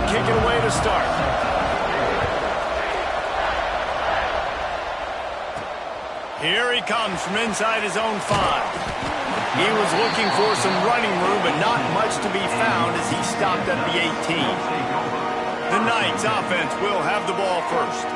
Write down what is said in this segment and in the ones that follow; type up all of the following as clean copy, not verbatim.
kick it away to start. Here he comes from inside his own 5. He was looking for some running room, but not much to be found as he stopped at the 18. The Knights offense will have the ball first.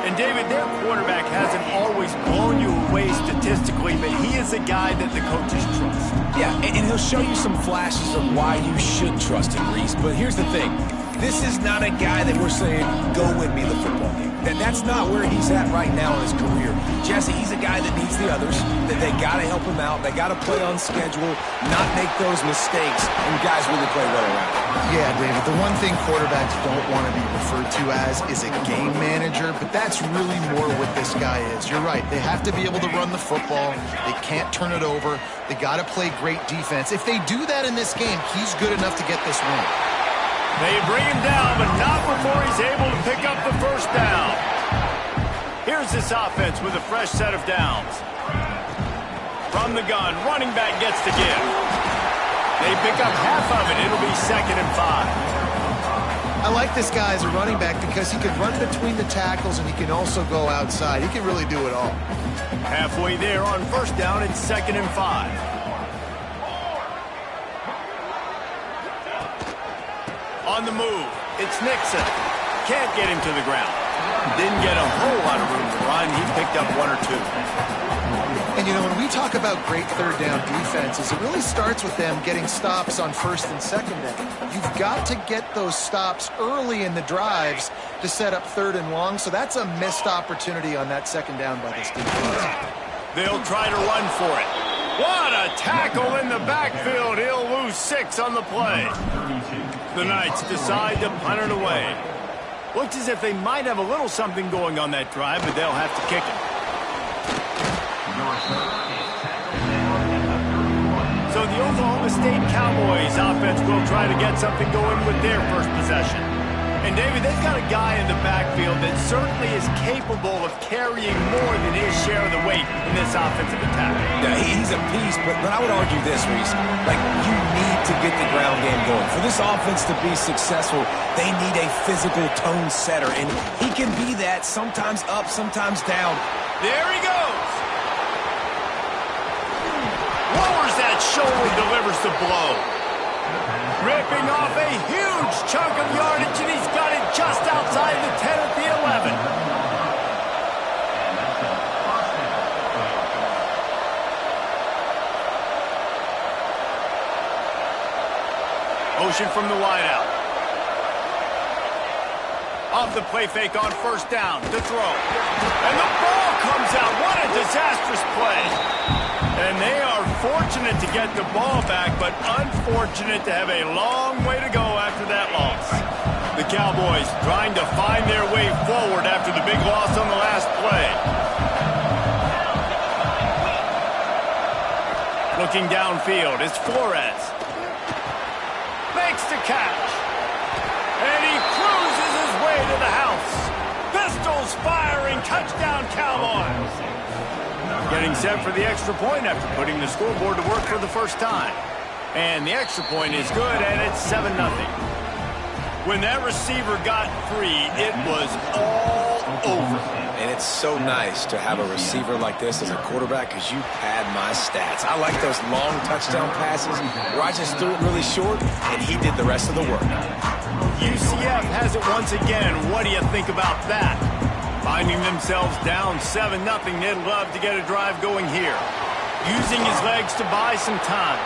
And David, their quarterback hasn't always blown you away statistically, but he is a guy that the coaches trust. Yeah, and he'll show you some flashes of why you should trust him, Reese. But here's the thing. This is not a guy that we're saying, go win me the football game. That's not where he's at right now in his career. Jesse, he's a guy that needs the others, that they got to help him out. They got to play on schedule, not make those mistakes, and guys really play well around him. Yeah, David, the one thing quarterbacks don't want to be referred to as is a game manager, but that's really more what this guy is. You're right. They have to be able to run the football. They can't turn it over. They got to play great defense. If they do that in this game, he's good enough to get this win. They bring him down, but not before he's able to pick up the first down. Here's this offense with a fresh set of downs. From the gun, running back gets the give. They pick up half of it. It'll be 2nd and 5. I like this guy as a running back because he can run between the tackles and he can also go outside. He can really do it all. Halfway there on first down, it's 2nd and 5. On the move, it's Nixon. Can't get him to the ground. Didn't get a whole lot of room to run. He picked up 1 or 2. And, you know, when we talk about great third down defenses, it really starts with them getting stops on 1st and 2nd down. You've got to get those stops early in the drives to set up 3rd and long, so that's a missed opportunity on that 2nd down by this defense. They'll try to run for it. What a tackle in the backfield. He'll lose 6 on the play. The Knights decide to punt it away. Looks as if they might have a little something going on that drive, but they'll have to kick it. So the Oklahoma State Cowboys offense will try to get something going with their first possession. And, David, they've got a guy in the backfield that certainly is capable of carrying more than his share of the weight in this offensive attack. Yeah, he's a piece, but I would argue this, Reese. Like, you need to get the ground game going. For this offense to be successful, they need a physical tone setter, and he can be that, sometimes up, sometimes down. There he goes. Lowers that shoulder, delivers the blow. Ripping off a huge chunk of yardage, and he's got it just outside the 10 at the 11. Motion from the wideout. Off the play fake on first down to throw. And the ball comes out. What a disastrous play. And they are fortunate to get the ball back, but unfortunate to have a long way to go after that loss. The Cowboys trying to find their way forward after the big loss on the last play. Looking downfield, it's Flores. Makes the catch. And he cruises his way to the house. Pistols firing, touchdown Cowboys. Getting set for the extra point after putting the scoreboard to work for the first time. And the extra point is good, and it's 7-0. When that receiver got free, it was all over. And it's so nice to have a receiver like this as a quarterback because you pad my stats. I like those long touchdown passes where I just threw it really short, and he did the rest of the work. UCF has it once again. What do you think about that? Finding themselves down 7-0, they'd love to get a drive going here. Using his legs to buy some time.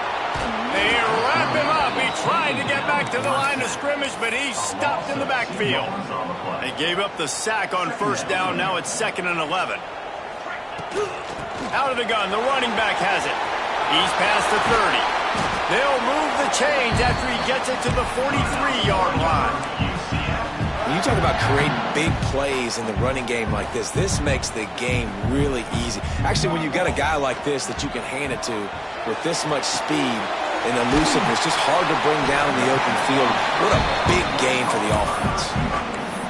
They wrap him up. He tried to get back to the line of scrimmage, but he's stopped in the backfield. They gave up the sack on first down. Now it's 2nd and 11. Out of the gun, the running back has it. He's past the 30. They'll move the chains after he gets it to the 43-yard line. When you talk about creating big plays in the running game like this makes the game really easy. Actually, when you've got a guy like this that you can hand it to with this much speed and elusiveness, just hard to bring down in the open field. What a big game for the offense.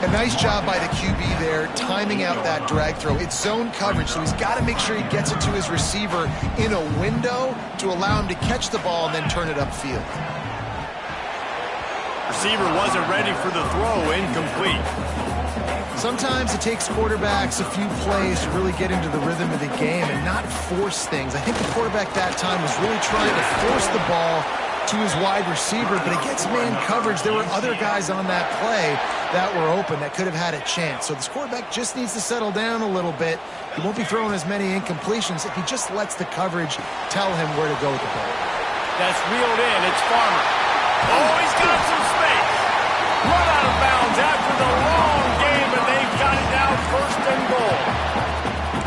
A nice job by the QB there, timing out that drag throw. It's zone coverage, so he's got to make sure he gets it to his receiver in a window to allow him to catch the ball and then turn it upfield. Receiver wasn't ready for the throw, incomplete. Sometimes it takes quarterbacks a few plays to really get into the rhythm of the game and not force things. I think the quarterback that time was really trying to force the ball to his wide receiver, but against man coverage, there were other guys on that play that were open that could have had a chance. So this quarterback just needs to settle down a little bit. He won't be throwing as many incompletions if he just lets the coverage tell him where to go with the ball. That's reeled in. It's Farmer. Oh, he's got some space. Run out of bounds after the long game, but they've got it down first and goal.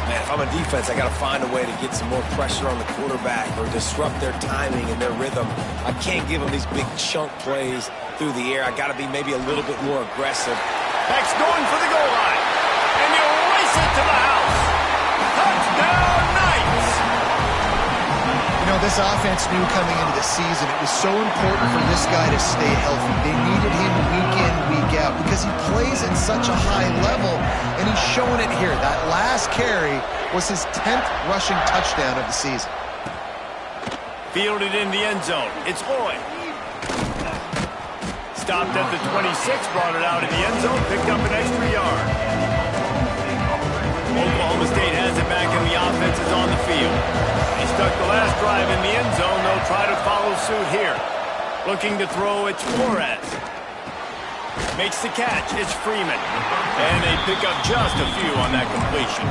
Man, if I'm a defense, I got to find a way to get some more pressure on the quarterback or disrupt their timing and their rhythm. I can't give them these big chunk plays through the air. I got to be maybe a little bit more aggressive. Beck's going for the goal line, and he'll race it to the house. Touchdown, Knights! You know, this offense knew coming into the season it was so important for this guy to stay healthy. They needed him week in, week out because he plays at such a high level, and he's showing it here. That last carry was his 10th rushing touchdown of the season. Fielded in the end zone. It's Lloyd. Stopped at the 26, brought it out in the end zone, picked up an extra yard. Oklahoma State has it back, and the offense is on the field. They stuck the last drive in the end zone. They'll try to follow suit here. Looking to throw, it's Flores. Makes the catch, it's Freeman. And they pick up just a few on that completion.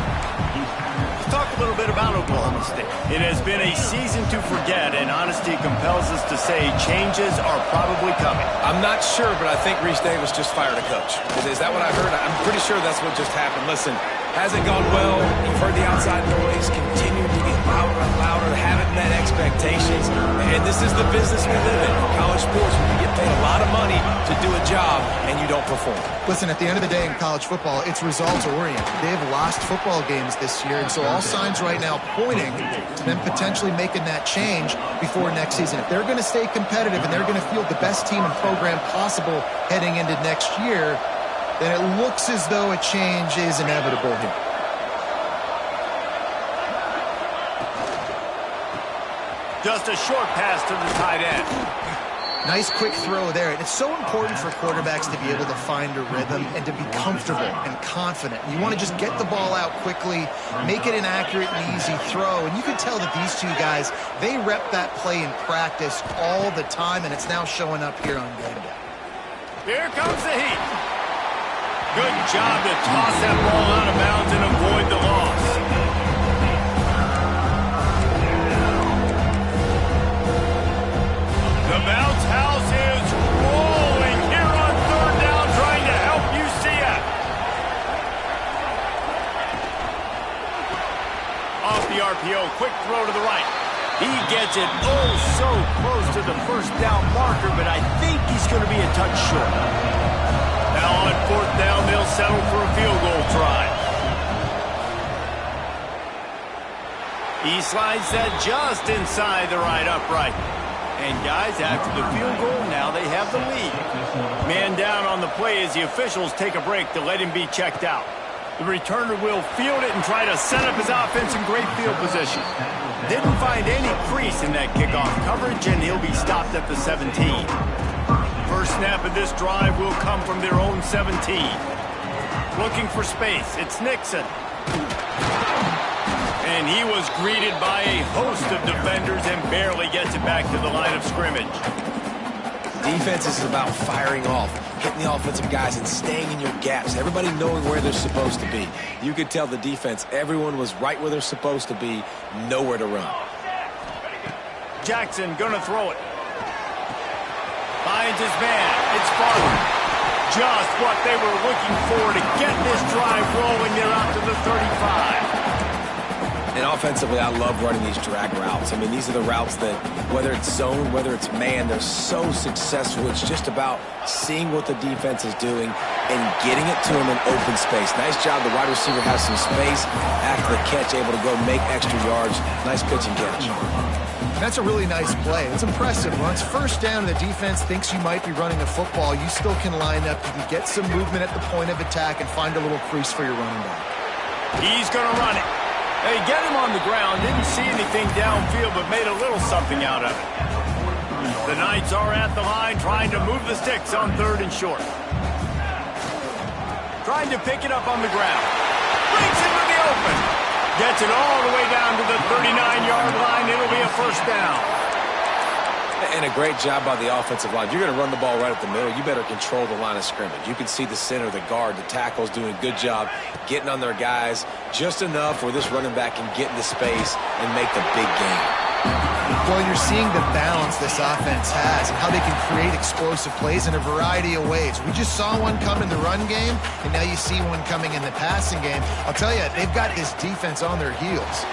Let's talk a little bit about Oklahoma State. It has been a season to forget, and honesty compels us to say changes are probably coming. I'm not sure, but I think Reese Davis just fired a coach. Is that what I heard? I'm pretty sure that's what just happened. Listen, hasn't gone well. You've heard the outside noise. Continued to get louder and louder. Haven't met expectations. And this is the business we live in. College sports, where you get paid a lot of money to do a job and you don't perform. Listen, at the end of the day in college football, it's results-oriented. They have lost football games this year, and so all signs right now pointing to them potentially making that change before next season. If they're going to stay competitive and they're going to field the best team and program possible heading into next year, then it looks as though a change is inevitable here. Just a short pass to the tight end. Nice quick throw there. And it's so important for quarterbacks to be able to find a rhythm and to be comfortable and confident. You want to just get the ball out quickly, make it an accurate and easy throw. And you can tell that these two guys, they rep that play in practice all the time, and it's now showing up here on game day. Here comes the heat. Good job to toss that ball out of bounds and avoid the loss. The bounce house is rolling here on third down, trying to help UCF. Off the RPO, quick throw to the right. He gets it oh so close to the first down marker, but I think he's going to be a touch short. Now on fourth down, they'll settle for a field goal try. He slides that just inside the right upright. And guys, after the field goal, now they have the lead. Man down on the play as the officials take a break to let him be checked out. The returner will field it and try to set up his offense in great field position. Didn't find any crease in that kickoff coverage, and he'll be stopped at the 17. First snap of this drive will come from their own 17. Looking for space, it's Nixon. And he was greeted by a host of defenders and barely gets it back to the line of scrimmage. Defense is about firing off, hitting the offensive guys and staying in your gaps. Everybody knowing where they're supposed to be. You could tell the defense, everyone was right where they're supposed to be, nowhere to run. Jackson gonna throw it. Finds his man. It's Farmer. Just what they were looking for to get this drive rolling. They're out to the 35. And offensively, I love running these drag routes. I mean, these are the routes that, whether it's zone, whether it's man, they're so successful. It's just about seeing what the defense is doing and getting it to them in open space. Nice job. The wide receiver has some space after the catch, able to go make extra yards. Nice pitch and catch. That's a really nice play. It's impressive. When it's first down and the defense thinks you might be running a football, you still can line up. You can get some movement at the point of attack and find a little crease for your running back. He's going to run it. They get him on the ground. Didn't see anything downfield, but made a little something out of it. The Knights are at the line trying to move the sticks on 3rd and short. Trying to pick it up on the ground. Breaks into the open. Gets it all the way down to the 39-yard line. It'll be a first down. And a great job by the offensive line. If you're going to run the ball right up the middle, you better control the line of scrimmage. You can see the center, the guard, the tackles doing a good job getting on their guys just enough where this running back can get into space and make the big game. Well, you're seeing the balance this offense has and how they can create explosive plays in a variety of ways. We just saw one come in the run game, and now you see one coming in the passing game. I'll tell you, they've got this defense on their heels.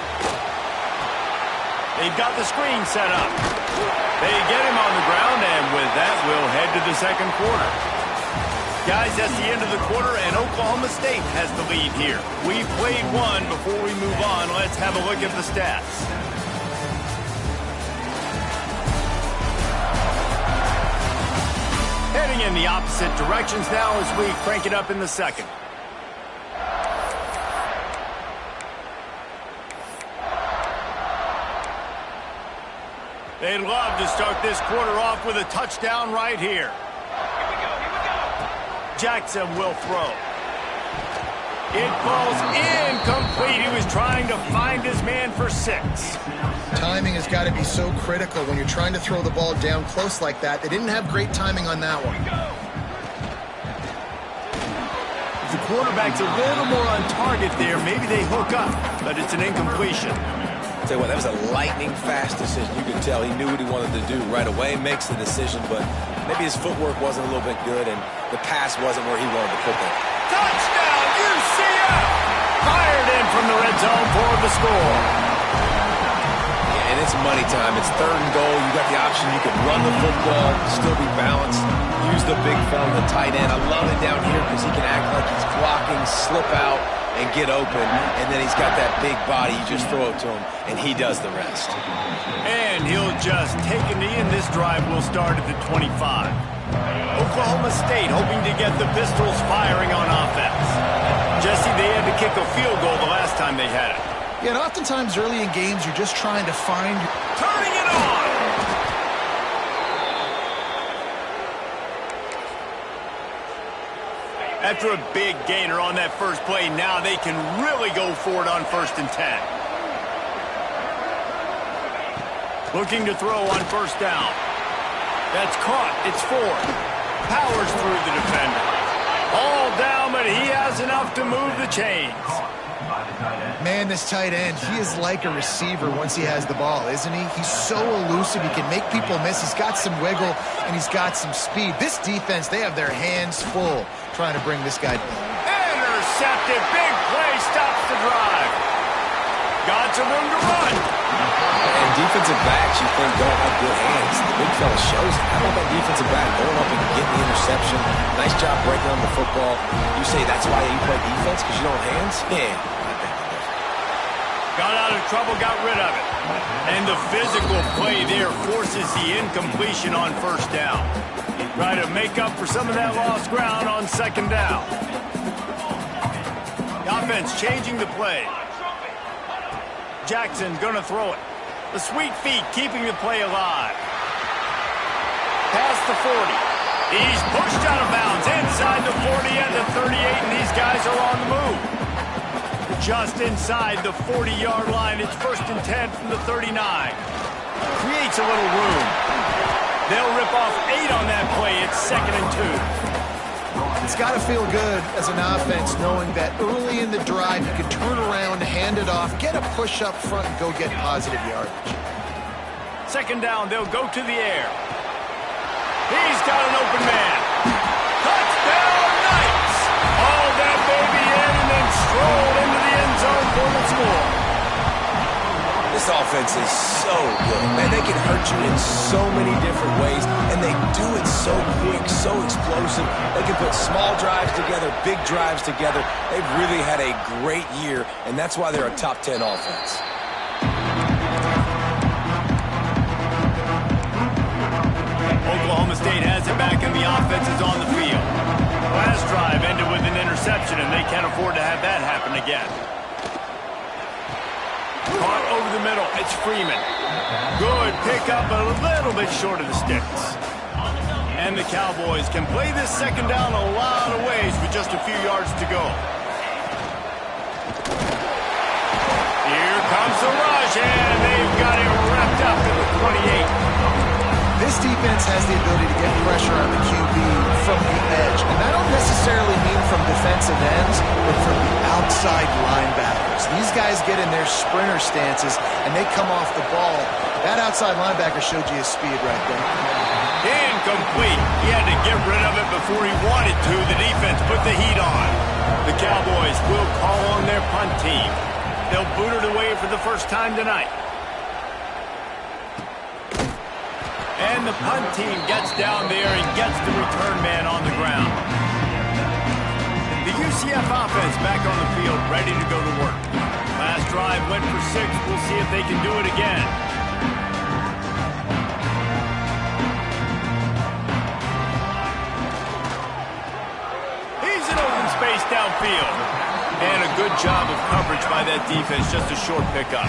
They've got the screen set up. They get him on the ground, and with that, we'll head to the second quarter. Guys, that's the end of the quarter, and Oklahoma State has the lead here. We've played one. Before we move on, let's have a look at the stats. Heading in the opposite directions now as we crank it up in the second. They'd love to start this quarter off with a touchdown right here. Here we go. Jackson will throw. It falls incomplete. He was trying to find his man for 6. Timing has got to be so critical when you're trying to throw the ball down close like that. They didn't have great timing on that one. If the quarterback's a little more on target there, maybe they hook up, but it's an incompletion. Tell you what, that was a lightning-fast decision. You could tell he knew what he wanted to do right away, makes the decision, but maybe his footwork wasn't a little bit good, and the pass wasn't where he wanted to put it. Touchdown, UCF! Fired in from the red zone for the score. Yeah, and it's money time. It's 3rd and goal. You got the option. You can run the football, still be balanced, use the big fella, the tight end. I love it down here because he can act like he's blocking, slip out, and get open, and then he's got that big body. You just throw it to him, and he does the rest. And he'll just take a knee, and this drive will start at the 25. Oklahoma State hoping to get the Pistols firing on offense. Jesse, they had to kick a field goal the last time they had it. Yeah, and oftentimes early in games, you're just trying to find... Turning it on! After a big gainer on that first play, now they can really go for it on 1st and 10. Looking to throw on 1st down. That's caught. It's 4. Powers through the defender. All down, but he has enough to move the chains. Man, this tight end, he is like a receiver once he has the ball, isn't he? He's so elusive. He can make people miss. He's got some wiggle, and he's got some speed. This defense, they have their hands full trying to bring this guy down. Intercepted. Big play stops the drive. Got some room to run. And defensive backs, you think, don't have good hands. The big fella shows it. How about that defensive back going up and getting the interception? Nice job breaking on the football. You say that's why you play defense, because you don't have hands? Yeah. Got out of trouble, got rid of it. And the physical play there forces the incompletion on 1st down. Try to make up for some of that lost ground on 2nd down. The offense changing the play. Jackson gonna throw it. The sweet feet keeping the play alive. Past the 40. He's pushed out of bounds inside the 40 and the 38, and these guys are on the move. Just inside the 40-yard line. It's 1st and 10 from the 39. Creates a little room. They'll rip off 8 on that play. It's 2nd and 2. It's got to feel good as an offense knowing that early in the drive you can turn around, hand it off, get a push up front, and go get positive yardage. 2nd down, they'll go to the air. He's got an open man. Touchdown, Knights! Hauled that baby in and then strolled into the end zone for the score. This offense is so good. Man, they can hurt you in so many different ways, and they do it so quick, so explosive. They can put small drives together, big drives together. They've really had a great year, and that's why they're a top 10 offense. Oklahoma State has it back, and the offense is on the field. Last drive ended with an interception, and they can't afford to have that happen again. Caught over the middle. It's Freeman. Good pickup, a little bit short of the sticks. And the Cowboys can play this second down a lot of ways with just a few yards to go. Here comes the rush, and they've got it wrapped up at the 28. This defense has the ability to get pressure on the QB from the edge. And I don't necessarily mean from defensive ends, but from the outside linebackers. These guys get in their sprinter stances, and they come off the ball. That outside linebacker showed you his speed right there. Incomplete. He had to get rid of it before he wanted to. The defense put the heat on. The Cowboys will call on their punt team. They'll boot it away for the first time tonight. And the punt team gets down there and gets the return man on the ground. The UCF offense back on the field, ready to go to work. Last drive went for 6. We'll see if they can do it again. He's in open space downfield. And a good job of coverage by that defense, just a short pickup.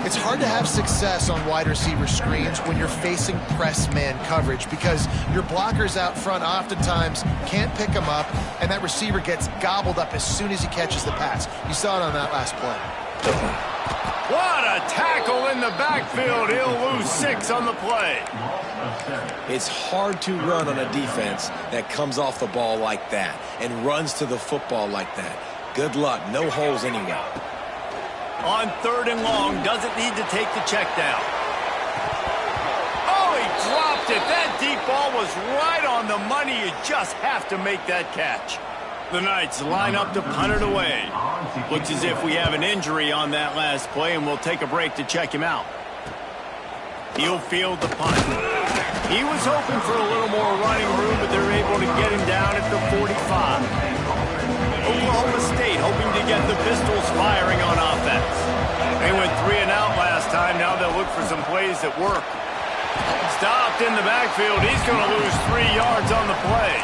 It's hard to have success on wide receiver screens when you're facing press man coverage because your blockers out front oftentimes can't pick them up, and that receiver gets gobbled up as soon as he catches the pass. You saw it on that last play. What a tackle in the backfield. He'll lose 6 on the play. It's hard to run on a defense that comes off the ball like that and runs to the football like that. Good luck. No holes anywhere. On 3rd and long, doesn't need to take the check down. Oh, he dropped it. That deep ball was right on the money. You just have to make that catch. The Knights line up to punt it away. Looks as if we have an injury on that last play, and we'll take a break to check him out. He'll field the punt. He was hoping for a little more running room, but they're able to get him down at the 45. Oklahoma State hoping to get the Pistols firing on offense. They went 3 and out last time. Now they'll look for some plays that work. Stopped in the backfield. He's going to lose 3 yards on the play.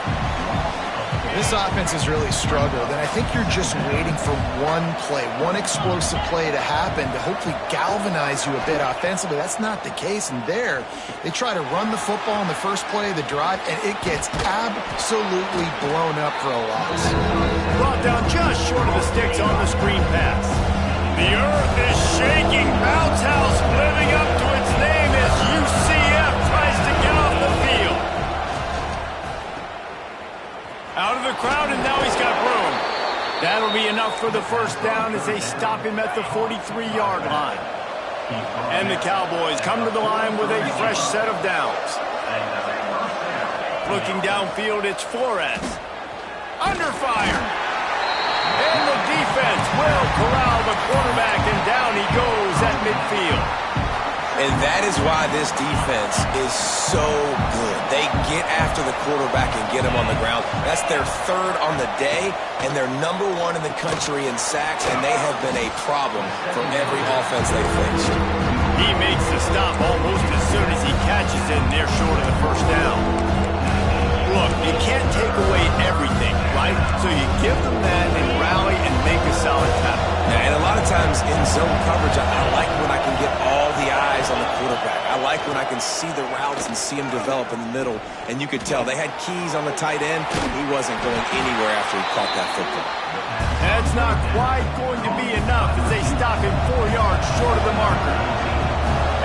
This offense has really struggled, and I think you're just waiting for one play, one explosive play to happen to hopefully galvanize you a bit offensively. That's not the case, and there they try to run the football in the first play of the drive, and it gets absolutely blown up for a loss. Brought down just short of the sticks on the screen pass. The earth is shaking. Bounce house living up to its name as UCF tries to get off the field. Out of the crowd, and now he's got room. That'll be enough for the first down as they stop him at the 43-yard line. And the Cowboys come to the line with a fresh set of downs. Looking downfield, it's Flores. Under fire. And the defense will corral the quarterback, and down he goes at midfield. And that is why this defense is so good. They get after the quarterback and get him on the ground. That's their 3rd on the day, and they're #1 in the country in sacks, and they have been a problem for every offense they faced. He makes the stop almost as soon as he catches it, and they're short of the first down. Look, you can't take away everything, right? So you give them that and rally and make a solid tackle. And a lot of times in zone coverage, I like when I can get all the eyes on the quarterback. I like when I can see the routes and see him develop in the middle. And you could tell they had keys on the tight end. He wasn't going anywhere after he caught that football. That's not quite going to be enough as they stop him 4 yards short of the marker.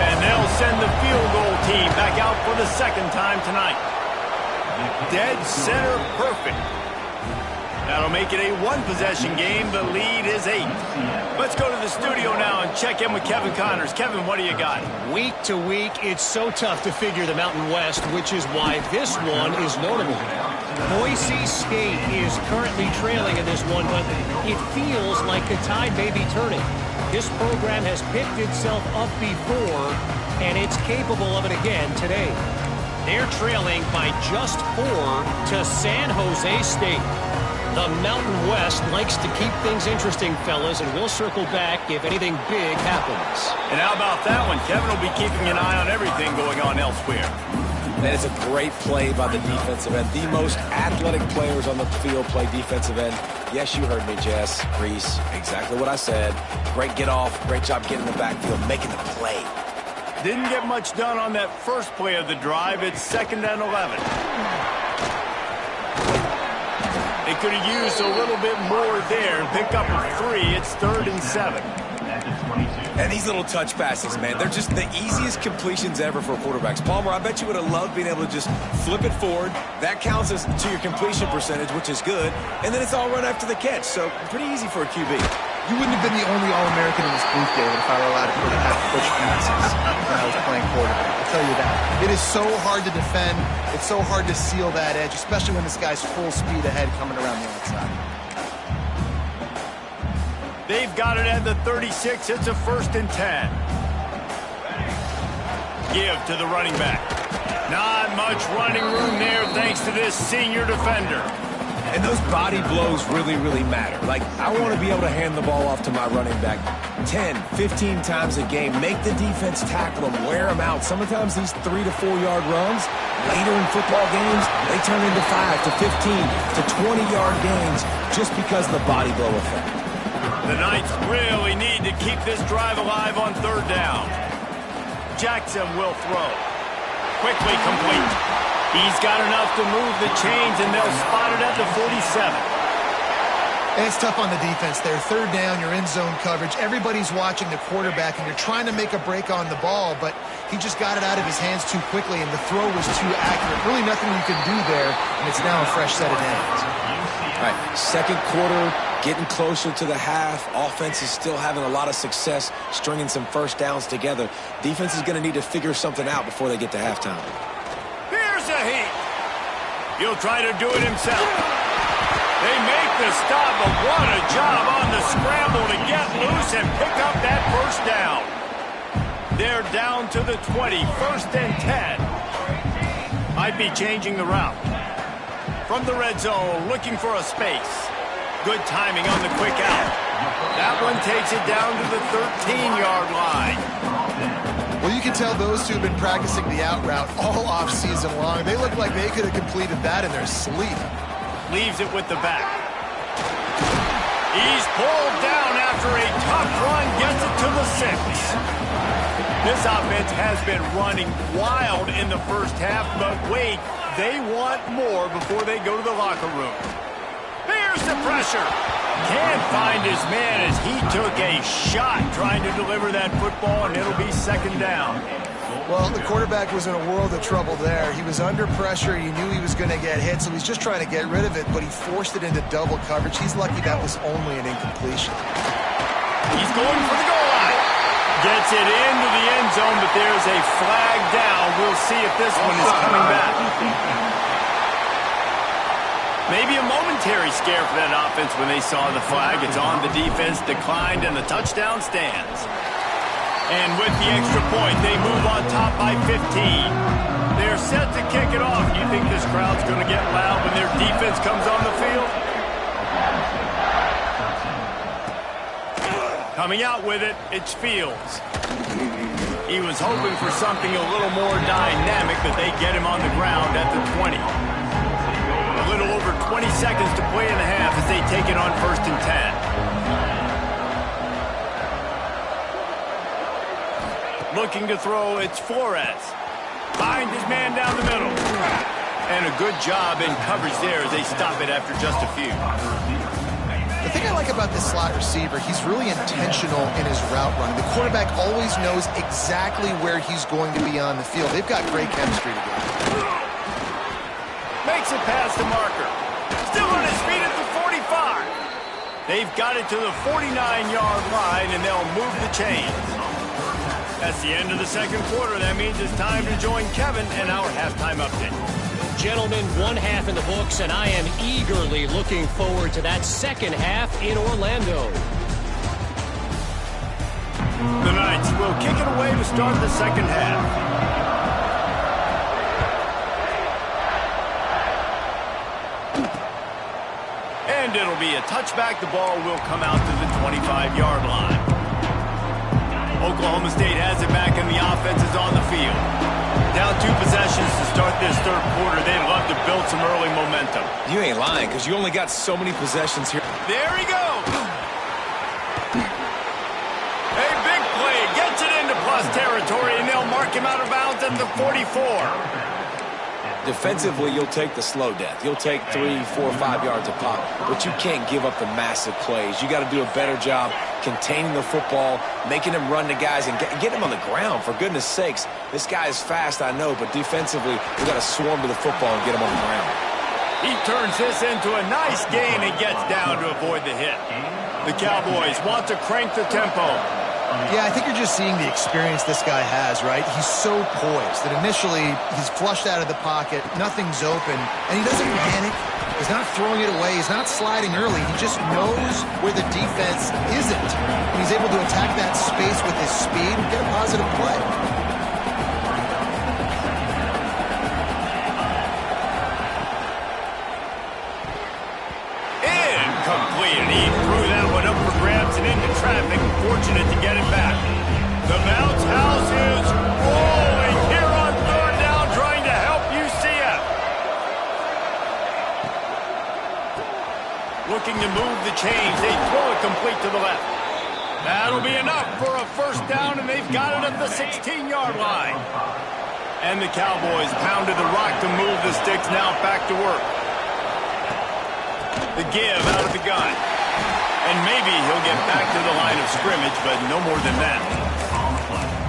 And they'll send the field goal team back out for the 2nd time tonight. Dead center perfect. That'll make it a 1-possession game. The lead is 8. Let's go to the studio now and check in with Kevin Connors. Kevin, what do you got? Week to week, it's so tough to figure the Mountain West, which is why this one is notable. Boise State is currently trailing in this one, but it feels like the tide may be turning. This program has picked itself up before, and it's capable of it again today. They're trailing by just 4 to San Jose State. The Mountain West likes to keep things interesting, fellas, and we'll circle back if anything big happens. And how about that one? Kevin will be keeping an eye on everything going on elsewhere. Man, it's a great play by the defensive end. The most athletic players on the field play defensive end. Yes, you heard me, Jess, Reese. Exactly what I said. Great get off. Great job getting in the backfield, making the play. Didn't get much done on that first play of the drive. It's 2nd and 11. They could have used a little bit more there and pick up a 3. It's 3rd and 7. And these little touch passes, man, they're just the easiest completions ever for quarterbacks. Palmer, I bet you would have loved being able to just flip it forward. That counts as to your completion percentage, which is good. And then it's all run after the catch, so pretty easy for a QB. You wouldn't have been the only All-American in this booth, David, if I were allowed to have push passes when I was playing quarterback. I'll tell you that. It is so hard to defend. It's so hard to seal that edge, especially when this guy's full speed ahead coming around the outside. They've got it at the 36. It's a 1st and 10. Give to the running back. Not much running room there thanks to this senior defender. And those body blows really, really matter. Like, I want to be able to hand the ball off to my running back 10, 15 times a game. Make the defense tackle them, wear them out. Sometimes these 3 to 4 yard runs, later in football games, they turn into 5 to 15 to 20 yard gains just because of the body blow effect. The Knights really need to keep this drive alive on 3rd down. Jackson will throw. Quickly complete. He's got enough to move the chains, and they'll spot it at the 47. And it's tough on the defense there. 3rd down, you're in zone coverage. Everybody's watching the quarterback, and you're trying to make a break on the ball, but he just got it out of his hands too quickly, and the throw was too accurate. Really nothing you can do there, and it's now a fresh set of downs. All right, 2nd quarter, getting closer to the half. Offense is still having a lot of success stringing some first downs together. Defense is going to need to figure something out before they get to halftime. Here's a heat. He'll try to do it himself. They make the stop, but what a job on the scramble to get loose and pick up that 1st down. They're down to the 20, 1st and 10. Might be changing the route. From the red zone, looking for a space. Good timing on the quick out. That one takes it down to the 13-yard line. Well, you can tell those two have been practicing the out route all off-season long. They look like they could have completed that in their sleep. Leaves it with the back. He's pulled down after a tough run, gets it to the 6. This offense has been running wild in the first half, but wait, they want more before they go to the locker room. Here's the pressure. Can't find his man as he took a shot trying to deliver that football, and it'll be 2nd down. Well, the quarterback was in a world of trouble there. He was under pressure. He knew he was going to get hit, so he's just trying to get rid of it, but he forced it into double coverage. He's lucky that was only an incompletion. He's going for the goal line. Gets it into the end zone, but there's a flag down. We'll see if this one is coming back. Maybe a momentary scare for that offense when they saw the flag. It's on the defense, declined, and the touchdown stands. And with the extra point, they move on top by 15. They're set to kick it off. Do you think this crowd's going to get loud when their defense comes on the field? Coming out with it, it's Fields. He was hoping for something a little more dynamic, but they get him on the ground at the 20. A little over 20 seconds to play in the half as they take it on 1st and 10. Looking to throw, it's Flores. Find his man down the middle. And a good job in coverage there as they stop it after just a few. The thing I like about this slot receiver, he's really intentional in his route running. The quarterback always knows exactly where he's going to be on the field. They've got great chemistry together. Makes it past the marker. Still on his feet at the 45. They've got it to the 49-yard line, and they'll move the chains. That's the end of the 2nd quarter. That means it's time to join Kevin and our halftime update. Gentlemen, 1 half in the books, and I am eagerly looking forward to that 2nd half in Orlando. The Knights will kick it away to start the 2nd half. And it'll be a touchback. The ball will come out to the 25-yard line. Oklahoma State has it back, and the offense is on the field. Down 2 possessions to start this third quarter. They'd love to build some early momentum. You ain't lying, because you only got so many possessions here. There he goes. A big play. Gets it into plus territory, and they'll mark him out of bounds at the 44. Defensively, you'll take the slow death. You'll take 3, 4, 5 yards a pop, but you can't give up the massive plays. You got to do a better job containing the football, making him run to guys, and get him on the ground. For goodness sakes, this guy is fast, I know, but defensively, we got to swarm to the football and get him on the ground. He turns this into a nice gain and gets down to avoid the hit. The Cowboys want to crank the tempo. Yeah, I think you're just seeing the experience this guy has, right? He's so poised that initially he's flushed out of the pocket, nothing's open, and he doesn't panic. He's not throwing it away. He's not sliding early. He just knows where the defense isn't. And he's able to attack that space with his speed and get a positive play. Incomplete. He threw that one up for grabs and into traffic. Fortunate to get it back. The bounce house is rolling here on third down, trying to help UCF. Looking to move the chains. They throw it complete to the left. That'll be enough for a first down, and they've got it at the 16-yard line. And the Cowboys pounded the rock to move the sticks. Now back to work. The give out of the gun. And maybe he'll get back to the line of scrimmage, but no more than that.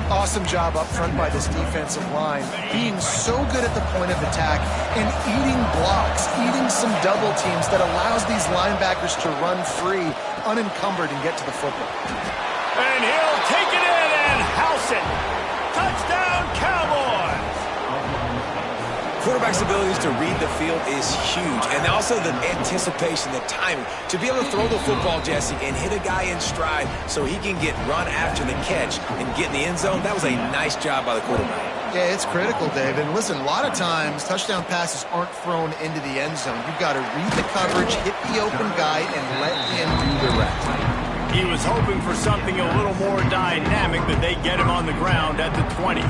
Awesome job up front by this defensive line, being so good at the point of attack and eating blocks, eating some double teams that allows these linebackers to run free, unencumbered, and get to the football. And he'll take it in and house it. Touchdown, Cowboys! Quarterback's abilities to read the field is huge, and also the anticipation, the timing. To be able to throw the football, Jesse, and hit a guy in stride so he can get run after the catch and get in the end zone, that was a nice job by the quarterback. Yeah, it's critical, Dave. And listen, a lot of times touchdown passes aren't thrown into the end zone. You've got to read the coverage, hit the open guy, and let him do the rest. He was hoping for something a little more dynamic, but they get him on the ground at the 20.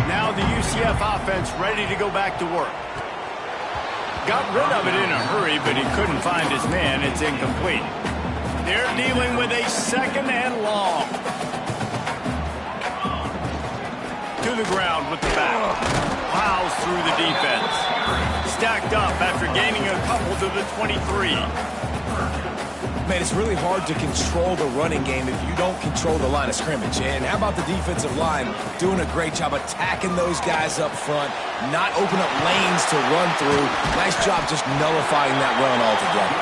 Now the UCF offense ready to go back to work. Got rid of it in a hurry, but he couldn't find his man. It's incomplete. They're dealing with a second and long. To the ground with the back. Plows through the defense. Stacked up after gaining a couple to the 23. Man, it's really hard to control the running game if you don't control the line of scrimmage. And how about the defensive line doing a great job attacking those guys up front, not open up lanes to run through. Nice job just nullifying that run altogether.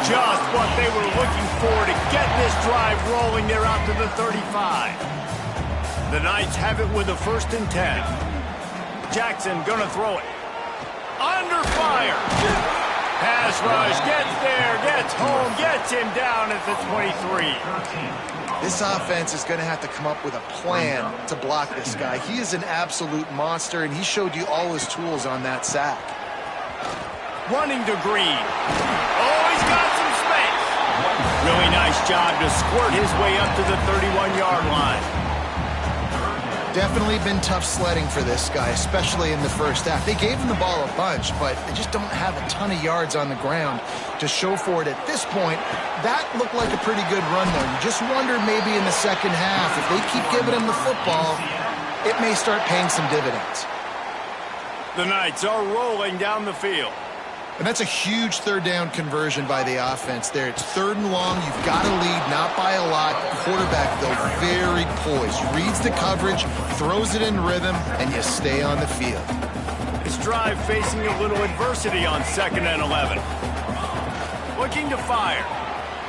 Just what they were looking for to get this drive rolling. They're out to the 35. The Knights have it with a 1st and 10. Jackson gonna throw it. Under fire. Pass rush, gets there, gets home, gets him down at the 23. This offense is going to have to come up with a plan to block this guy. He is an absolute monster, and he showed you all his tools on that sack. Running to Green. Oh, he's got some space. Really nice job to squirt his way up to the 31-yard line. Definitely been tough sledding for this guy, especially in the first half. They gave him the ball a bunch, but they just don't have a ton of yards on the ground to show for it at this point. That looked like a pretty good run, though. You just wonder maybe in the second half, if they keep giving him the football, it may start paying some dividends. The Knights are rolling down the field. And that's a huge third down conversion by the offense there. It's 3rd and long. You've got to lead, not by a lot. Quarterback, though, very poised. Reads the coverage, throws it in rhythm, and you stay on the field. This drive facing a little adversity on 2nd and 11. Looking to fire.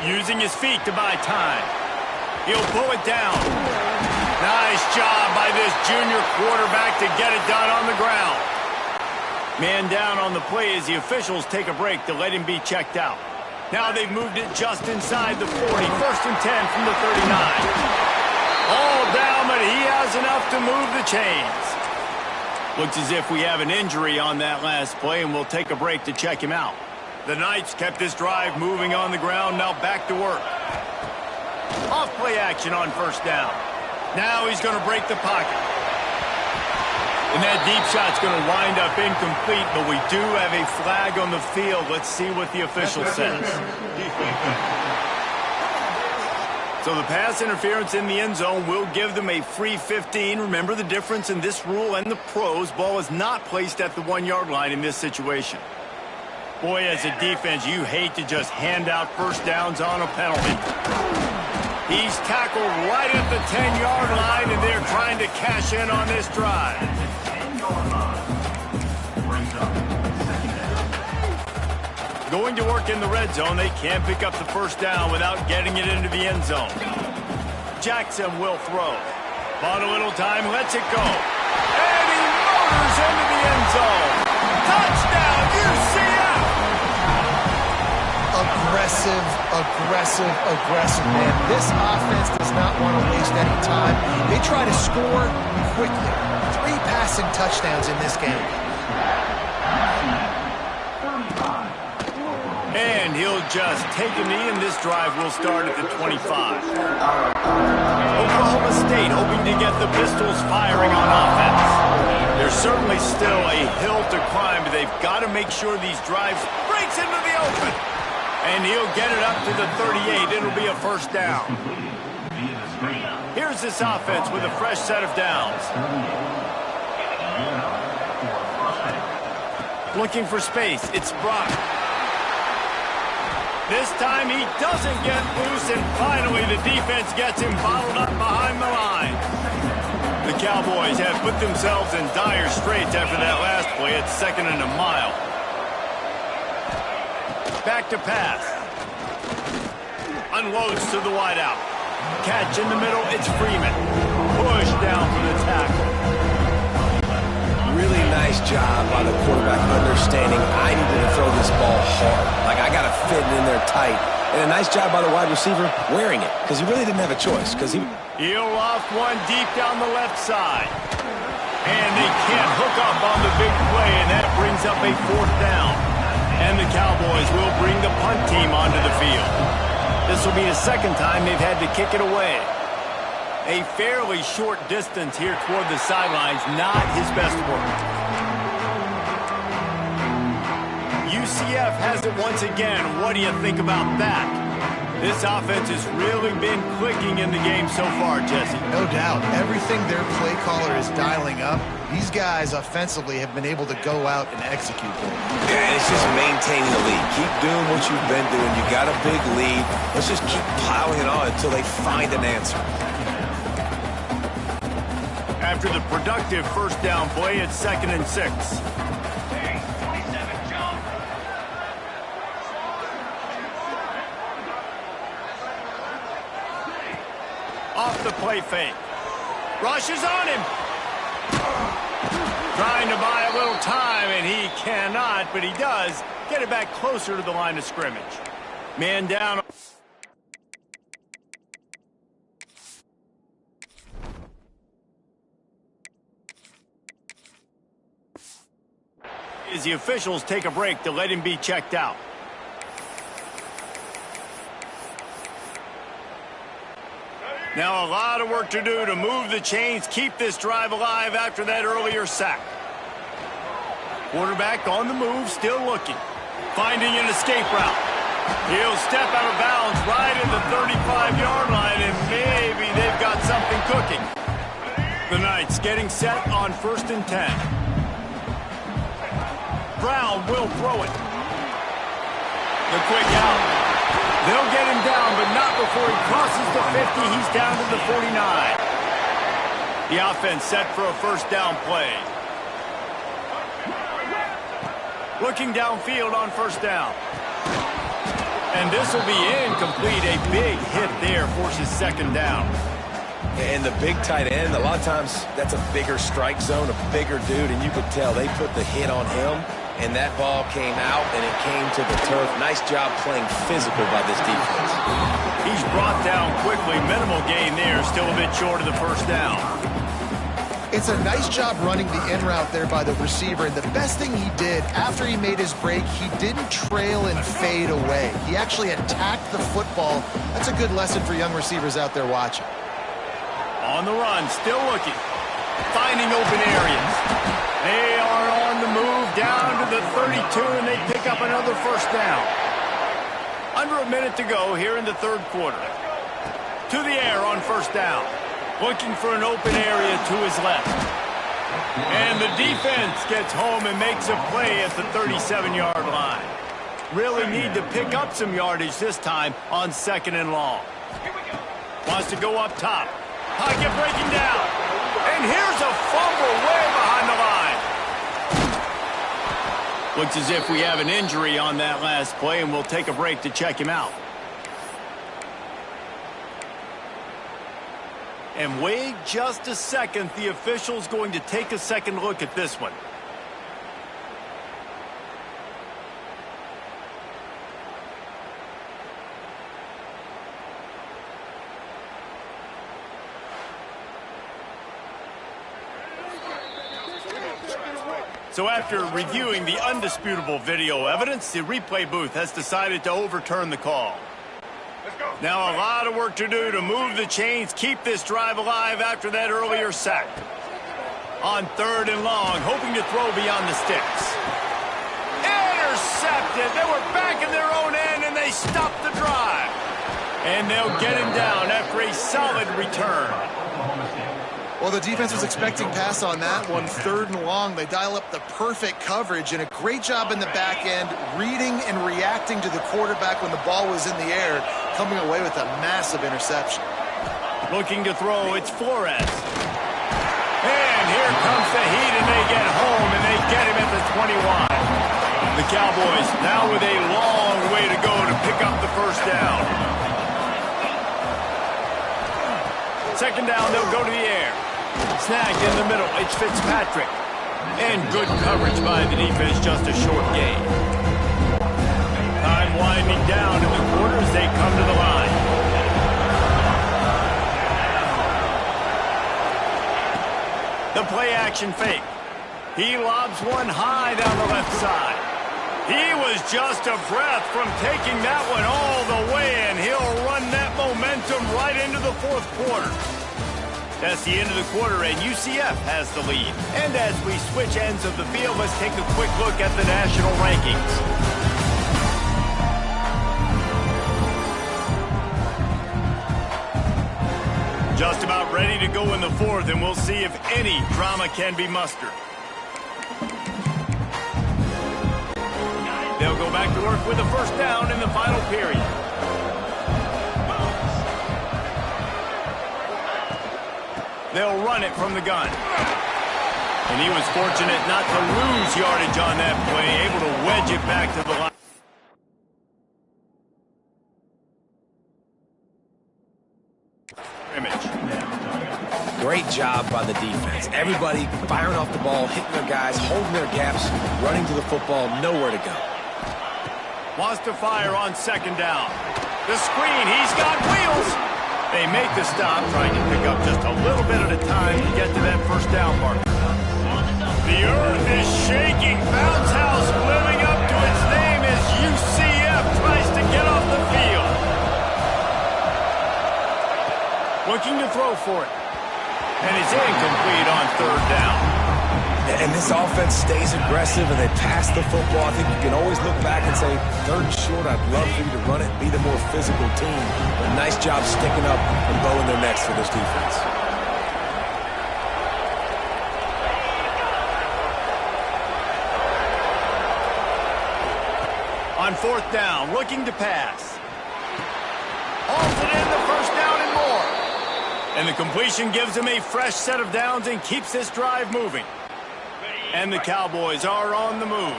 Using his feet to buy time. He'll pull it down. Nice job by this junior quarterback to get it done on the ground. Man down on the play as the officials take a break to let him be checked out. Now they've moved it just inside the 40. 1st and 10 from the 39. All down, but he has enough to move the chains. Looks as if we have an injury on that last play, and we'll take a break to check him out. The Knights kept this drive moving on the ground. Now back to work. Off play action on 1st down. Now he's going to break the pocket. And that deep shot's going to wind up incomplete, but we do have a flag on the field. Let's see what the official says. So the pass interference in the end zone will give them a free 15. Remember the difference in this rule and the pros. Ball is not placed at the 1-yard line in this situation. Boy, as a defense, you hate to just hand out first downs on a penalty. He's tackled right at the 10-yard line, and they're trying to cash in on this drive. Going to work in the red zone, they can't pick up the first down without getting it into the end zone. Jackson will throw. Bought a little time, lets it go. And he motors into the end zone. Touchdown, UCF! Aggressive, aggressive, aggressive, man. This offense does not want to waste any time. They try to score quickly. 3 passing touchdowns in this game. And he'll just take a knee, and this drive will start at the 25. Oklahoma State hoping to get the Pistols firing on offense. There's certainly still a hill to climb, but they've got to make sure these drives breaks into the open. And he'll get it up to the 38. It'll be a first down. Here's this offense with a fresh set of downs. Looking for space. It's Brock. This time he doesn't get loose, and finally the defense gets him bottled up behind the line. The Cowboys have put themselves in dire straits after that last play. It's 2nd and a mile. Back to pass. Unloads to the wideout. Catch in the middle, it's Freeman. Push down for the tackle. Really nice job by the quarterback understanding I needed to throw this ball hard. Like, I got to fit it in there tight. And a nice job by the wide receiver wearing it, because he really didn't have a choice. He'll loft one deep down the left side. And they can't hook up on the big play, and that brings up a 4th down. And the Cowboys will bring the punt team onto the field. This will be the 2nd time they've had to kick it away. A fairly short distance here toward the sidelines, not his best work. UCF has it once again. What do you think about that? This offense has really been clicking in the game so far, Jesse. No doubt. Everything their play caller is dialing up, these guys offensively have been able to go out and execute them. Yeah, it's just maintaining the lead. Keep doing what you've been doing. You got a big lead. Let's just keep piling it on until they find an answer. After the productive first down play, it's 2nd and 6. Off the play fake. Rush is on him. Trying to buy a little time, and he cannot, but he does get it back closer to the line of scrimmage. Man down. As the officials take a break to let him be checked out. Now a lot of work to do to move the chains, keep this drive alive after that earlier sack. Quarterback on the move, still looking. Finding an escape route. He'll step out of bounds right at the 35-yard line, and maybe they've got something cooking. The Knights getting set on 1st and 10. Brown will throw it. The quick out. They'll get him down, but not before he crosses the 50. He's down to the 49. The offense set for a first down play. Looking downfield on first down. And this will be incomplete. A big hit there forces 2nd down. And the big tight end, a lot of times that's a bigger strike zone, a bigger dude, and you could tell they put the hit on him. And that ball came out, and it came to the turf. Nice job playing physical by this defense. He's brought down quickly. Minimal gain there. Still a bit short of the first down. It's a nice job running the in route there by the receiver. And the best thing he did after he made his break, he didn't trail and fade away. He actually attacked the football. That's a good lesson for young receivers out there watching. On the run, still looking. finding open areas. They are on the move down to the 32, and they pick up another first down. Under a minute to go here in the third quarter. To the air on first down. Looking for an open area to his left. And the defense gets home and makes a play at the 37-yard line. Really need to pick up some yardage this time on second and long. Wants to go up top. Pocket breaking down. And here's a fumble way behind the line. Looks as if we have an injury on that last play, and we'll take a break to check him out. And wait just a second. The official's going to take a second look at this one. So after reviewing the undisputable video evidence, the replay booth has decided to overturn the call. Now a lot of work to do to move the chains, keep this drive alive after that earlier sack. On third and long, hoping to throw beyond the sticks. Intercepted. They were back in their own end, and they stopped the drive. And they'll get him down after a solid return. Well, the defense was expecting pass on that one. Third and long, they dial up the perfect coverage and a great job in the back end, reading and reacting to the quarterback when the ball was in the air, coming away with a massive interception. Looking to throw, it's Flores. And here comes the heat, and they get home, and they get him at the 21. The Cowboys now with a long way to go to pick up the first down. Second down, they'll go to the air. Snagged in the middle, it's Fitzpatrick. And good coverage by the defense, just a short gain. Time winding down in the quarter as they come to the line. The play action fake. He lobs one high down the left side. He was just a breath from taking that one all the way, and he'll run that momentum right into the fourth quarter. That's the end of the quarter, and UCF has the lead. And as we switch ends of the field, let's take a quick look at the national rankings. Just about ready to go in the fourth, and we'll see if any drama can be mustered. They'll go back to work with a first down in the final period. They'll run it from the gun. And he was fortunate not to lose yardage on that play, able to wedge it back to the line. Great job by the defense. Everybody firing off the ball, hitting their guys, holding their gaps, running to the football, nowhere to go. Wants to fire on second down. The screen, he's got wheels. They make the stop, trying to pick up just a little bit at a time to get to that first down marker. The earth is shaking. Bounce house living up to its name as UCF tries to get off the field. Looking to throw for it. And it's incomplete on third down. And this offense stays aggressive and they pass the football. I think you can always look back and say, third and short, I'd love for you to run it, be the more physical team. But nice job sticking up and bowing their necks for this defense. On fourth down, looking to pass. Hauls it in, the first down and more. And the completion gives him a fresh set of downs and keeps this drive moving. And the Cowboys are on the move.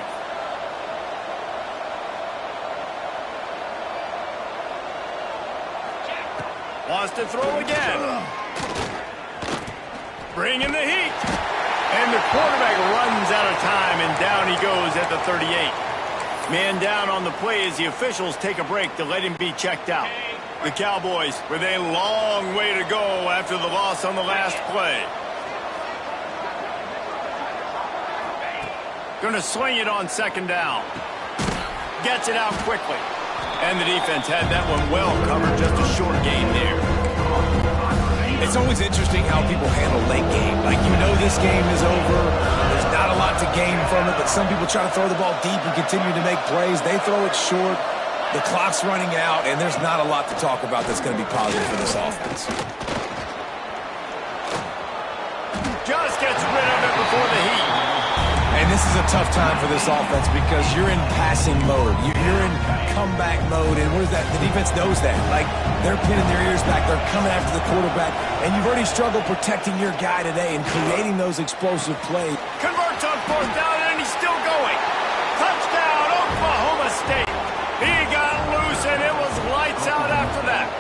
Wants to throw again. Bringing the heat. And the quarterback runs out of time, and down he goes at the 38. Man down on the play as the officials take a break to let him be checked out. The Cowboys with a long way to go after the loss on the last play. Going to swing it on second down. Gets it out quickly. And the defense had that one well covered, just a short gain there. It's always interesting how people handle late game. Like, you know this game is over. There's not a lot to gain from it, but some people try to throw the ball deep and continue to make plays. They throw it short. The clock's running out, and there's not a lot to talk about that's going to be positive for this offense. Just gets rid of it before the heat. And this is a tough time for this offense because you're in passing mode. You're in comeback mode, and where's that? The defense knows that. Like, they're pinning their ears back. They're coming after the quarterback, and you've already struggled protecting your guy today and creating those explosive plays. Converts on fourth down, and he's still going. Touchdown, Oklahoma State. He got loose, and it was lights out after that.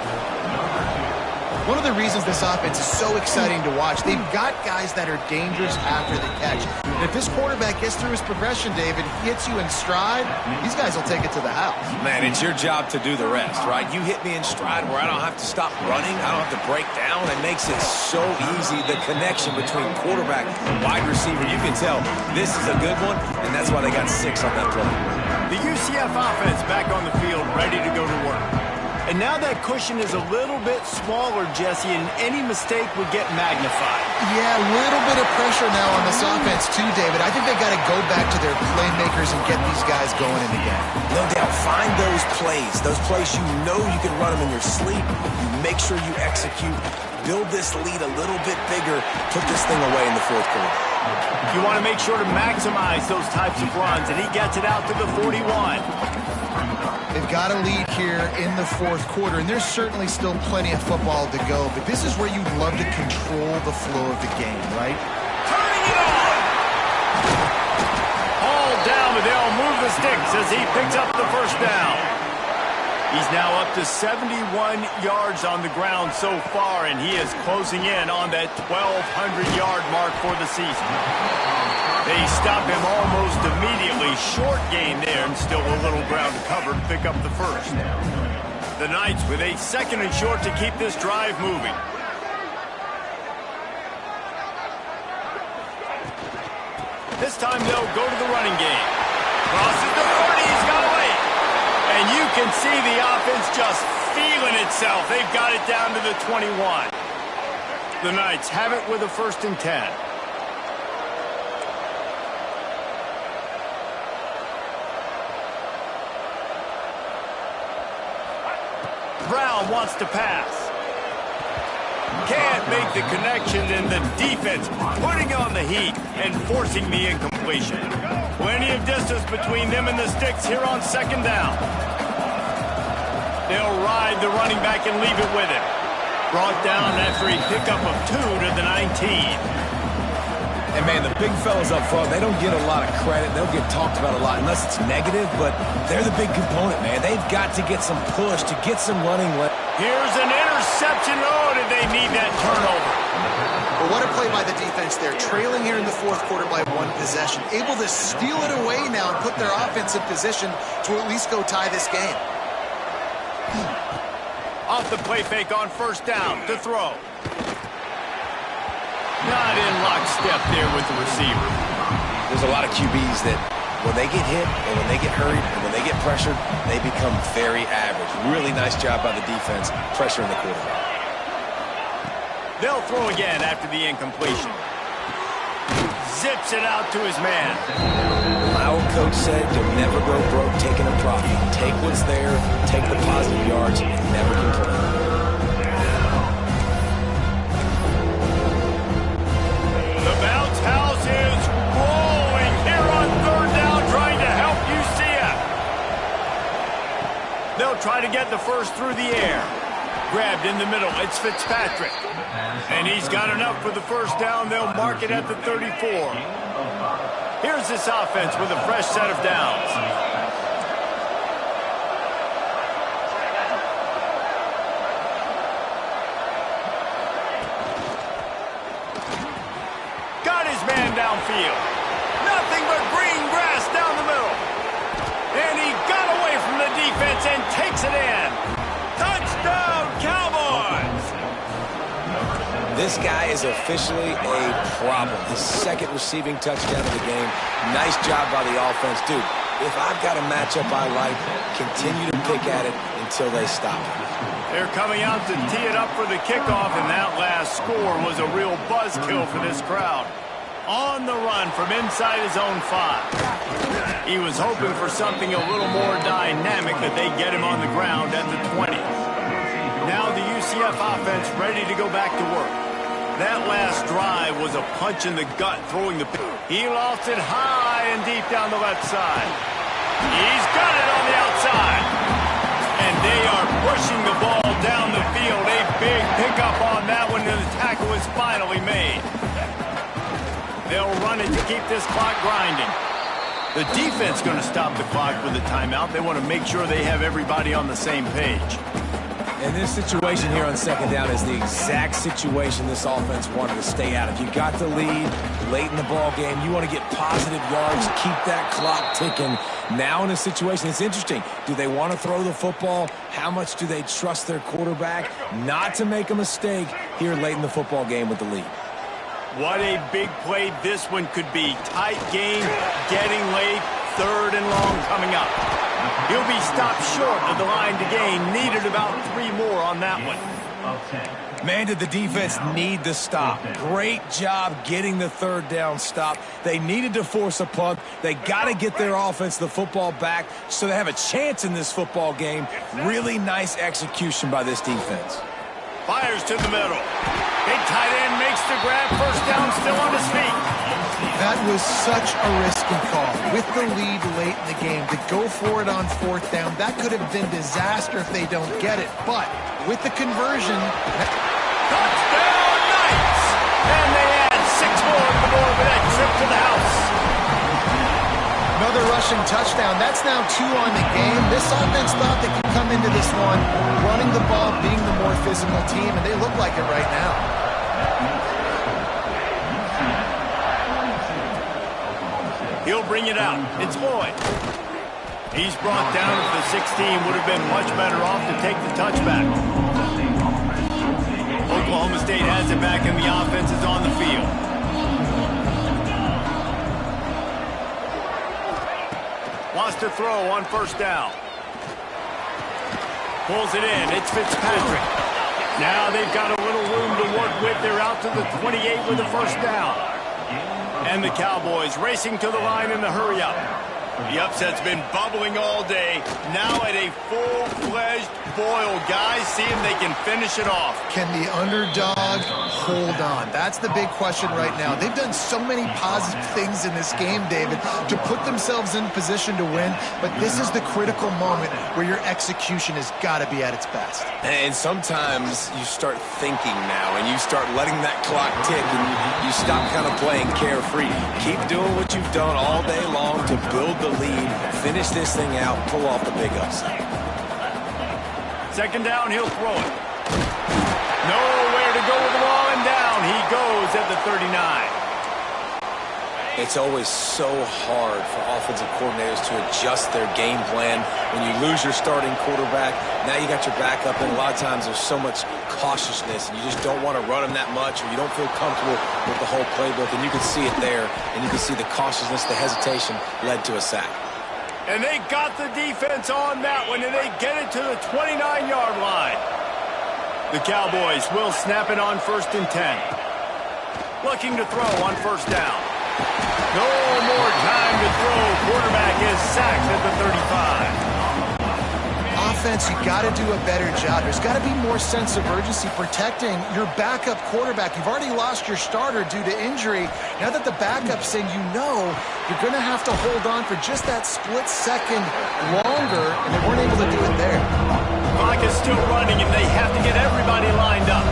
One of the reasons this offense is so exciting to watch, they've got guys that are dangerous after the catch. And if this quarterback gets through his progression, David, he hits you in stride, these guys will take it to the house. Man, it's your job to do the rest, right? You hit me in stride where I don't have to stop running. I don't have to break down. It makes it so easy, the connection between quarterback and wide receiver. You can tell this is a good one, and that's why they got 6 on that play. The UCF offense back on the field, ready to go to work. And now that cushion is a little bit smaller, Jesse, and any mistake would get magnified. Yeah, a little bit of pressure now on this offense too, David. I think they got to go back to their playmakers and get these guys going in the game. No doubt. Find those plays you know you can run them in your sleep. You make sure you execute. Build this lead a little bit bigger. Put this thing away in the fourth quarter. You want to make sure to maximize those types of runs, and he gets it out to the 41. They've got a lead here in the fourth quarter, and there's certainly still plenty of football to go, but this is where you'd love to control the flow of the game, right? Turning it on! All down, but they'll move the sticks as he picks up the first down. He's now up to 71 yards on the ground so far, and he is closing in on that 1,200-yard mark for the season. They stop him almost immediately. Short gain there, and still a little ground to cover to pick up the first. The Knights with a 2nd and short to keep this drive moving. This time they'll go to the running game. Crosses the 40, he's got away. And you can see the offense just feeling itself. They've got it down to the 21. The Knights have it with a 1st and 10. Brown wants to pass. Can't make the connection, and the defense putting on the heat and forcing the incompletion. Plenty of distance between them and the sticks here on 2nd down. They'll ride the running back and leave it with him. Brought down after a pickup of 2 to the 19. And, man, the big fellas up front, they don't get a lot of credit. They don't get talked about a lot unless it's negative, but they're the big component, man. They've got to get some push, to get some running. Here's an interception. Oh, did they need that turnover? But what a play by the defense there. Trailing here in the fourth quarter by 1 possession. Able to steal it away now and put their offense in position to at least go tie this game. Off the play fake on 1st down to throw. Not in lockstep there with the receiver. There's a lot of QBs that when they get hit and when they get hurried and when they get pressured, they become very average. Really nice job by the defense pressuring the quarterback. They'll throw again after the incompletion. Zips it out to his man. My old coach said you'll never go broke taking a profit. Take what's there, take the positive yards, and never complain. The bounce house is rolling here on 3rd down, trying to help UCF. They'll try to get the first through the air. Grabbed in the middle, it's Fitzpatrick. And he's got enough for the first down. They'll mark it at the 34. Here's this offense with a fresh set of downs. Got his man downfield. Nothing but green grass down the middle. And he got away from the defense and takes it in. Touchdown, Cowboys! This guy is officially a problem. His 2nd receiving touchdown of the game. Nice job by the offense. Dude, if I've got a matchup I like, continue to pick at it until they stop it. They're coming out to tee it up for the kickoff, and that last score was a real buzzkill for this crowd. On the run from inside his own 5. He was hoping for something a little more dynamic, that they get him on the ground at the 20. Now the UCF offense ready to go back to work. That last drive was a punch in the gut, throwing the... He lost it high and deep down the left side. He's got it on the outside. And they are pushing the ball down the field. A big pickup on that one, and the tackle is finally made. They'll run it to keep this clock grinding. The defense going to stop the clock with a timeout. They want to make sure they have everybody on the same page. And this situation here on second down is the exact situation this offense wanted to stay out of. You got the lead late in the ball game. You want to get positive yards, keep that clock ticking. Now in a situation, it's interesting. Do they want to throw the football? How much do they trust their quarterback not to make a mistake here late in the football game with the lead? What a big play this one could be. Tight game, getting late, 3rd and long coming up. He'll be stopped short of the line to gain. Needed about 3 more on that one. Man, did the defense need the stop. Great job getting the 3rd down stop. They needed to force a punt. They got to get their offense the football back so they have a chance in this football game. Really nice execution by this defense. Fires to the middle. Big tight end makes the grab. 1st down, still on his feet. That was such a risky call. With the lead late in the game, to go for it on 4th down, that could have been disaster if they don't get it. But with the conversion... Touchdown, Knights! And they add 6 more to the board with that trip to the house. Another rushing touchdown. That's now 2 on the game. This offense thought they could come into this one running the ball, being the more physical team, and they look like it right now. He'll bring it out. It's Lloyd. He's brought down at the 16. Would have been much better off to take the touchback. Oklahoma State has it back, and the offense is on the field. Wants to throw on 1st down. Pulls it in. It's Fitzpatrick. Now they've got a little room to work with. They're out to the 28 with the 1st down. And the Cowboys racing to the line in the hurry-up. The upset's been bubbling all day. Now at a full-fledged boil. Guys, see if they can finish it off. Can the underdog hold on? That's the big question right now. They've done so many positive things in this game, David, to put themselves in position to win. But this is the critical moment where your execution has got to be at its best. And sometimes you start thinking now, and you start letting that clock tick, and you stop kind of playing carefree. Keep doing what you've done all day long to build the lead, finish this thing out, pull off the big upset. 2nd down, he'll throw it. Nowhere to go with the ball, and down he goes at the 39. It's always so hard for offensive coordinators to adjust their game plan. When you lose your starting quarterback, now you got your backup, and a lot of times there's so much cautiousness, and you just don't want to run them that much, or you don't feel comfortable with the whole playbook, and you can see it there, and you can see the cautiousness, the hesitation led to a sack. And they got the defense on that one, and they get it to the 29-yard line. The Cowboys will snap it on 1st and 10. Looking to throw on 1st down. No more time to throw. Quarterback is sacked at the 35. Offense, you got to do a better job. There's got to be more sense of urgency protecting your backup quarterback. You've already lost your starter due to injury. Now that the backup's in, you know you're going to have to hold on for just that split second longer, and they weren't able to do it there. Clock is still running, and they have to get everybody lined up.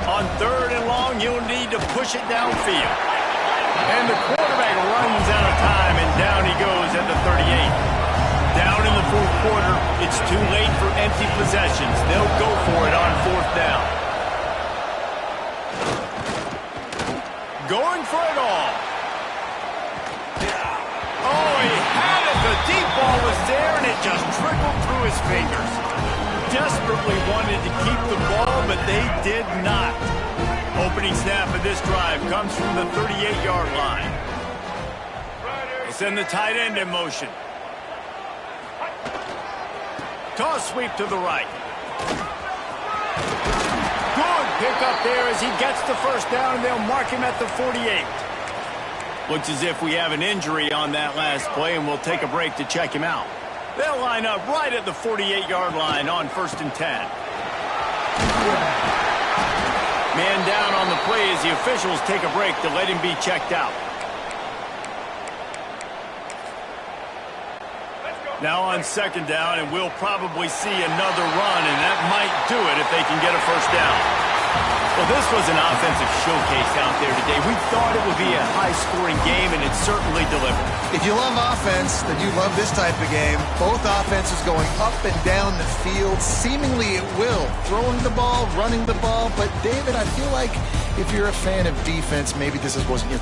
On 3rd and long, you'll need to push it downfield. And the quarterback runs out of time, and down he goes at the 38. Down in the 4th quarter, it's too late for empty possessions. They'll go for it on 4th down. Going for it all. Oh, he had it. The deep ball was there, and it just trickled through his fingers. Desperately wanted to keep the ball, but they did not. Opening snap of this drive comes from the 38-yard line. They send the tight end in motion. Toss sweep to the right. Good pick up there as he gets the first down, and they'll mark him at the 48. Looks as if we have an injury on that last play, and we'll take a break to check him out. They'll line up right at the 48-yard line on 1st and 10. Man down on the play as the officials take a break to let him be checked out. Now on 2nd down, and we'll probably see another run, and that might do it if they can get a first down. Well, this was an offensive showcase out there today. We thought it would be a high-scoring game, and it certainly delivered. If you love offense, then you love this type of game. Both offenses going up and down the field, seemingly at will. Throwing the ball, running the ball. But, David, I feel like if you're a fan of defense, maybe this wasn't your...